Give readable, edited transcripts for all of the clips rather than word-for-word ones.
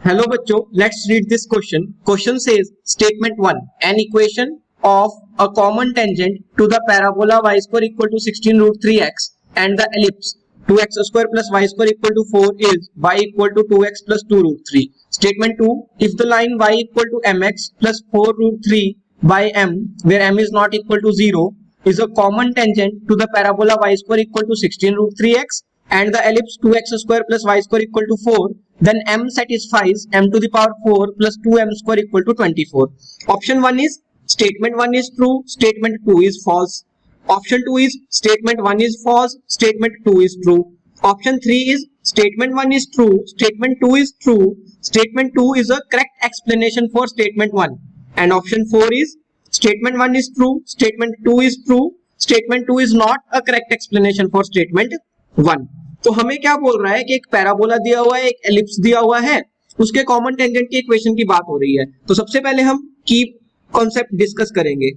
Hello बच्चों, let's read this question. Question says statement 1, an equation of a common tangent to the parabola y square equal to 16 root 3x and the ellipse 2x square plus y square equal to 4 is y equal to 2x plus 2 root 3. Statement 2, if the line y equal to mx plus 4 root 3 by m where m is not equal to 0 is a common tangent to the parabola y square equal to 16 root 3x and the ellipse 2x square plus y square equal to 4, then m satisfies m to the power 4 plus 2m square equal to 24. Option 1 is statement 1 is true, statement 2 is false. Option 2 is statement 1 is false, statement 2 is true. Option 3 is statement 1 is true, statement 2 is true, statement 2 is a correct explanation for statement 1. And option 4 is statement 1 is true, statement 2 is true, statement 2 is not a correct explanation for statement 1. तो हमें क्या बोल रहा है कि एक parabola दिया हुआ है, एक एलिप्स दिया हुआ है, उसके कॉमन टेंजेंट की इक्वेशन की बात हो रही है. तो सबसे पहले हम की कॉन्सेप्ट डिस्कस करेंगे.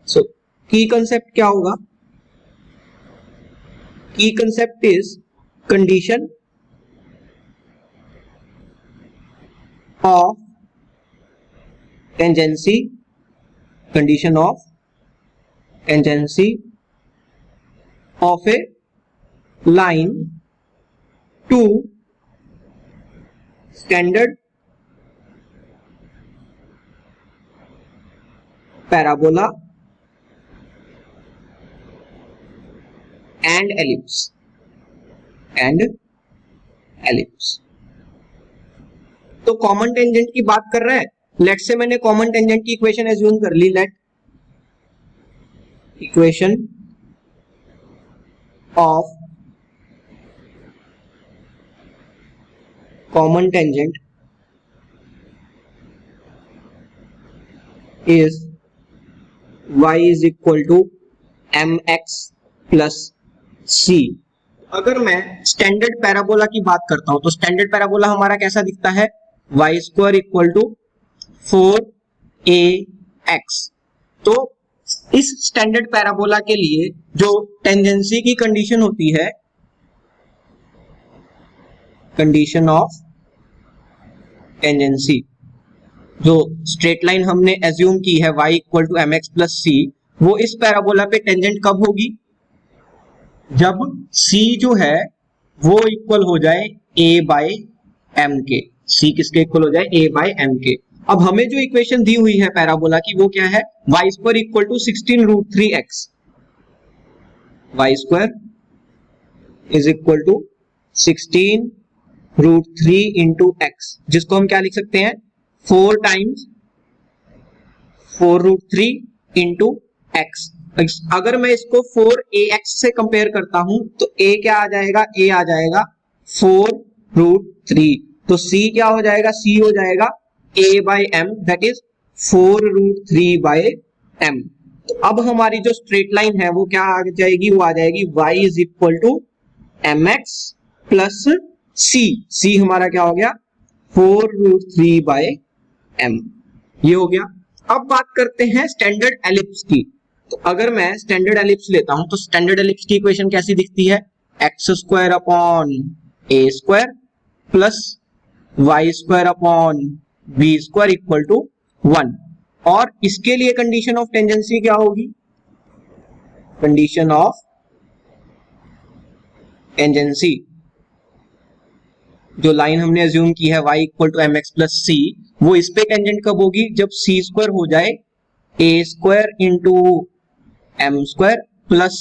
सो की कॉन्सेप्ट क्या होगा? की concept is condition of tangency, condition of tangency of a line to standard parabola and ellipse तो कॉमन टेंजेंट की बात कर रहे हैं. लेट से मैंने कॉमन टेंजेंट की इक्वेशन एज्यूम कर ली. Let equation of common tangent is y is equal to mx plus c. अगर मैं स्टैंडर्ड पैराबोला की बात करता हूं तो स्टैंडर्ड पैराबोला हमारा कैसा दिखता है? y square equal to 4ax. तो इस स्टैंडर्ड पैराबोला के लिए जो टेंजेंसी की कंडीशन होती है, कंडीशन ऑफ टेंजेंसी, जो स्ट्रेट लाइन हमने एज्यूम की है y equal to mx plus c, वो इस पैराबोला पे टेंजेंट कब होगी? जब c जो है वो इक्वल हो जाए a बाय m के. c किसके इक्वल हो जाए? a बाय m के. अब हमें जो इक्वेशन दी हुई है पैराबोला की वो क्या है? y square equal to 16 root 3x. y square is equal to 16 root 3 into x, जिसको हम क्या लिख सकते हैं? 4 टाइम्स 4 रूट 3 इंटू एक्स. अगर मैं इसको 4ax से कंपेयर करता हूं तो a क्या आ जाएगा? a आ जाएगा 4 रूट 3. तो c क्या हो जाएगा? c हो जाएगा a by m, that is 4 root 3 by m. तो अब हमारी जो स्ट्रेट लाइन है वो क्या आ जाएगी? वो आ जाएगी y is equal to mx plus c हमारा क्या हो गया? 4 रूट 3 बाय m. ये हो गया. अब बात करते हैं स्टैंडर्ड एलिप्स की. तो अगर मैं स्टैंडर्ड एलिप्स लेता हूं तो स्टैंडर्ड एलिप्स की इक्वेशन कैसी दिखती है? X square upon a square plus y square upon b square equal to 1. और इसके लिए कंडीशन ऑफ टेंजेंसी क्या होगी? कंडीशन ऑफ टेंजेंसी, जो लाइन हमने अज्यूम की है y equal to mx plus c, वो इस पे टेंजेंट कब होगी? जब c स्क्वायर हो जाए a square into m square plus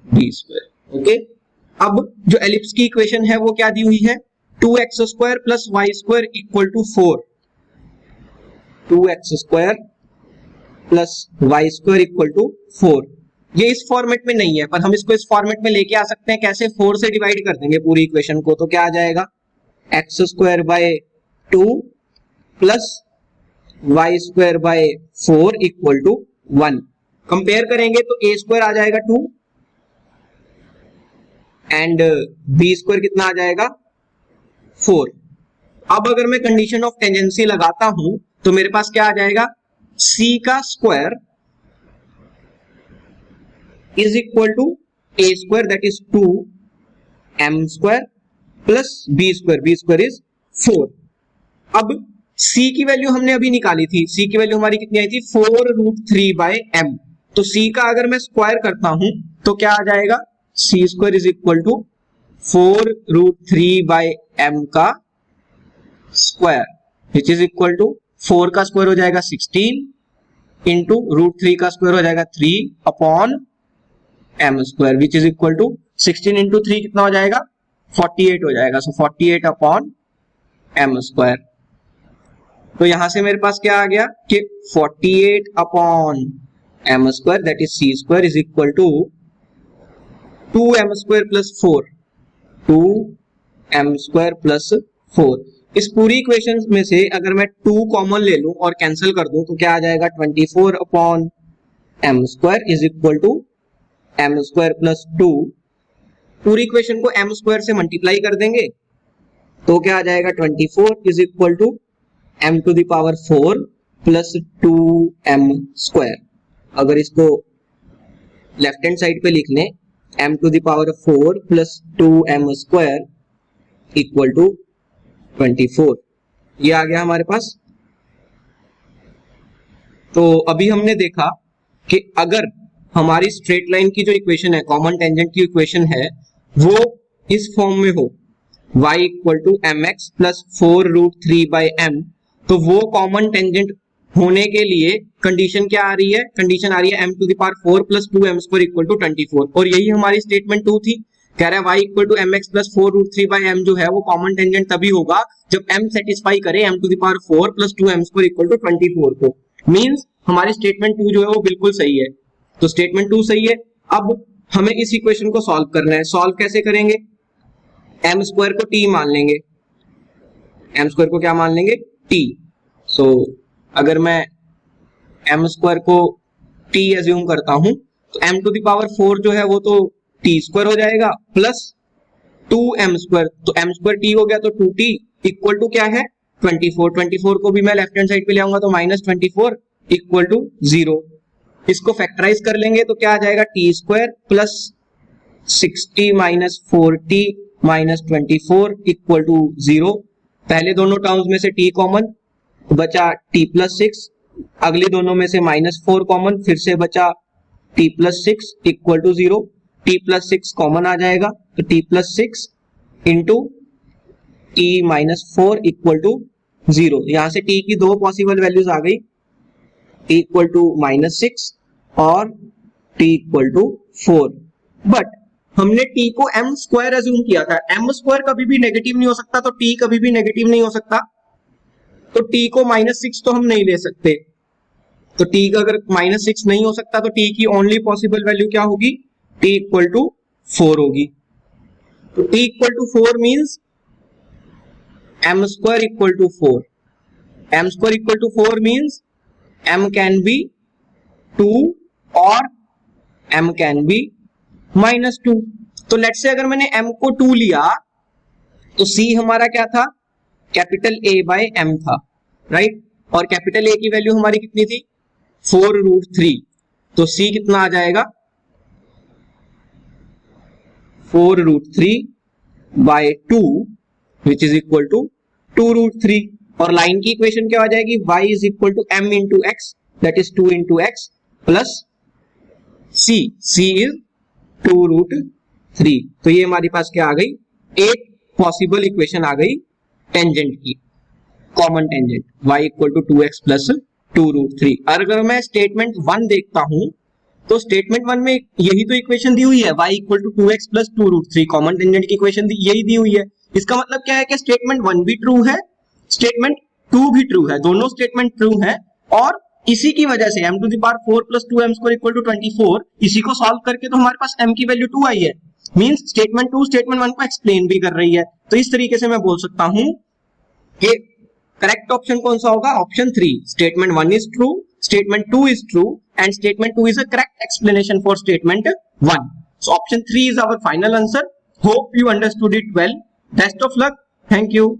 b square. Okay. अब जो एलिप्स की इक्वेशन है वो क्या दी हुई है? 2x square plus y square equal to 4. 2x square plus y square equal to 4. ये इस फॉर्मेट में नहीं है, पर हम इसको इस फॉर्मेट में लेके आ सकते हैं. कैसे? 4 से डिवाइड कर देंगे पूरी इक्वेशन को. तो क्या आ जाएगा? X square by 2 plus y square by 4 equal to 1. Compare करेंगे तो a स्क्वायर आ जाएगा 2 एंड b स्क्वायर कितना आ जाएगा? 4. अब अगर मैं कंडीशन ऑफ टेंजेंसी लगाता हूं तो मेरे पास क्या आ जाएगा? c का square is equal to a square that is 2 m square plus b square is 4. अब c की वैल्यू हमने अभी निकाली थी, c की वैल्यू हमारी कितनी आई थी 4√3/m। तो c का अगर मैं स्क्वायर करता हूं तो क्या आ जाएगा, c square is equal to 4√3/m का square which is equal to 4 का स्क्वायर हो जाएगा 16 इंटू √3 का स्क्वायर हो जाएगा 3/m square which is equal to 16 into 3 कितना हो जाएगा 48 हो जाएगा। So 48/m square. तो यहां से मेरे पास क्या आ गया कि 48/m square that is c square is equal to 2m square plus 4, 2m square plus 4। इस पूरी इक्वेशन में से अगर मैं 2 कॉमन ले लूं और कैंसिल कर दूं तो क्या आ जाएगा 24/m square is equal to m square plus 2। पूरी इक्वेशन को m स्क्वायर से मल्टीप्लाई कर देंगे तो क्या आ जाएगा 24 is equal to m to the power 4 plus 2m square. अगर इसको लेफ्ट हैंड साइड पे लिख लें m to the power 4 plus 2m square equal to 24, ये आ गया हमारे पास। तो अभी हमने देखा कि अगर हमारी स्ट्रेट लाइन की जो इक्वेशन है, कॉमन टेंजेंट की इक्वेशन है, वो इस फॉर्म में हो y equal to mx plus 4√3/m, तो वो कॉमन टेंजेंट होने के लिए कंडीशन क्या आ रही है, कंडीशन आ रही है m to the power 4 plus 2m square equal to 24। और यही हमारी स्टेटमेंट 2 थी, कह रहा है y equal to mx plus 4√3/m जो है वो कॉमन टेंजेंट तभी होगा जब m सेटिस्फाई करे m to the power 4 plus 2m square equal to 24 को। मींस हमारी स्टेटमेंट 2 जो है वो बिल्कुल सही है। तो स्टेटमेंट 2 सही है। अब हमें इस इक्वेशन को सॉल्व करना है। सॉल्व कैसे करेंगे, m स्क्वायर को t मान लेंगे, m स्क्वायर को क्या मान लेंगे t। सो अगर मैं m स्क्वायर को t एज्यूम करता हूं तो m टू द पावर 4 जो है वो तो t स्क्वायर हो जाएगा प्लस 2m स्क्वायर, तो m स्क्वायर t हो गया तो 2t इक्वल टू क्या है 24। 24 को भी मैं लेफ्ट हैंड साइड पे ले आऊंगा तो -24 इक्वल टू 0। इसको फैक्टराइज कर लेंगे तो क्या आ जाएगा t square plus 60 minus 4t minus 24 equal to 0। पहले दोनों टर्म्स में से t कॉमन, बचा t प्लस 6, अगले दोनों में से -4 कॉमन, फिर से बचा t plus 6 equal to 0। t plus 6 common आ जाएगा तो t plus 6 into t minus 4 equal to 0। यहां से t की दो पॉसिबल वैल्यूज आ गई, t इक्वल टू -6 और t इक्वल टू 4। बट हमने t को m स्क्वायर एज्यूम किया था। m स्क्वायर कभी भी नेगेटिव नहीं हो सकता, तो t कभी भी नेगेटिव नहीं हो सकता, तो t को -6 तो हम नहीं ले सकते। तो t का अगर -6 नहीं हो सकता तो t की ओनली पॉसिबल वैल्यू क्या होगी, t इक्वल टू 4 होगी। तो t equal to 4 means m square equal to 4। m square equal to 4 means m can be 2 और m कैन बी -2। तो लेट्स से अगर मैंने m को 2 लिया तो c हमारा क्या था, कैपिटल A बाय m था, राइट। और कैपिटल A की वैल्यू हमारी कितनी थी 4√3, तो c कितना आ जाएगा 4√3/2 विच इज इक्वल टू 2√3। और लाइन की इक्वेशन क्या आ जाएगी, y is equal to m into x that is 2 into x plus c is 2√3। तो ये हमारे पास क्या आ गई, एक पॉसिबल इक्वेशन आ गई टेंजेंट की, common tangent y equal to 2x plus 2√3। अगर मैं स्टेटमेंट 1 देखता हूं तो स्टेटमेंट 1 में यही तो इक्वेशन दी हुई है, y equal to 2x plus 2√3, common tangent की इक्वेशन यही दी हुई है। इसका मतलब क्या है कि स्टेटमेंट 1 भी ट्रू है, स्टेटमेंट 2 भी ट्रू है, दोनों स्टेटमेंट ट्रू है। और इसी की वजह से m to the power 4 plus 2m square equal to 24, इसी को सॉल्व करके तो हमारे पास m की वैल्यू 2 आई है। मींस स्टेटमेंट 2 स्टेटमेंट 1 को एक्सप्लेन भी कर रही है। तो इस तरीके से मैं बोल सकता हूं कि करेक्ट ऑप्शन कौन सा होगा, option 3। Statement 1 is true, statement 2 is true, and statement 2 is a correct explanation for statement 1. So option 3 is our final answer. Hope you understood it well. Best of luck. Thank you.